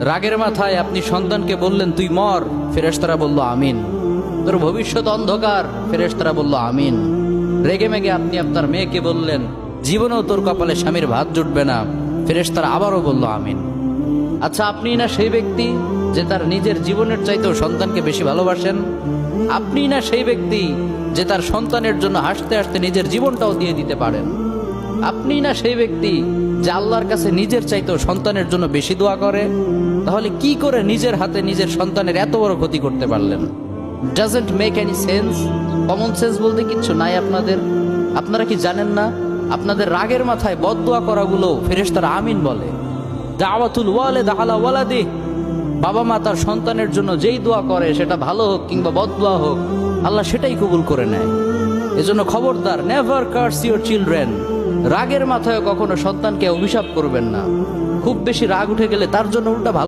রাগের মাথায় আপনি সন্তানকে বললেন তুই মর, ফেরেশতারা বলল আমিন। তোর ভবিষ্যৎ অন্ধকার, ফেরেশতারা বলল আমিন। রেগে মেগে আপনি আপনার মেয়েকে বললেন জীবনেও তোর কপালে স্বামীর ভাত জুটবে না, ফেরেশতারা আবারও বলল আমিন। আচ্ছা, আপনি না সেই ব্যক্তি যে তার নিজের জীবনের চাইতেও সন্তানকে বেশি ভালোবাসেন? আপনি না সেই ব্যক্তি যে তার সন্তানের জন্য হাসতে হাসতে নিজের জীবনটাও দিয়ে দিতে পারেন? আপনি না সেই ব্যক্তি যে আল্লাহর কাছে নিজের চাইতেও সন্তানের জন্য বেশি দোয়া করে? তাহলে কি করে নিজের হাতে নিজের সন্তানের এত বড় ক্ষতি করতে পারলেন? Doesn't make any sense. Common sense বলতে কিচ্ছু নাই আপনাদের। আপনারা কি জানেন না আপনাদের রাগের মাথায় বদদোয়া করাগুলো ফেরেশতারা আমিন বলে? দাওয়াতুল ওয়ালিদ আলা ওয়ালাদি, বাবা মা তার সন্তানের জন্য যেই দোয়া করে সেটা ভালো হোক কিংবা বদদোয়া হোক, আল্লাহ সেটাই কবুল করে নেয়। এজন্য খবরদার, নেভার কার্স ইউর চিলড্রেন। রাগের মাথায় কখনো সন্তানকে অভিশাপ করবেন না। খুব বেশি রাগ উঠে গেলে তার জন্য উল্টা ভালো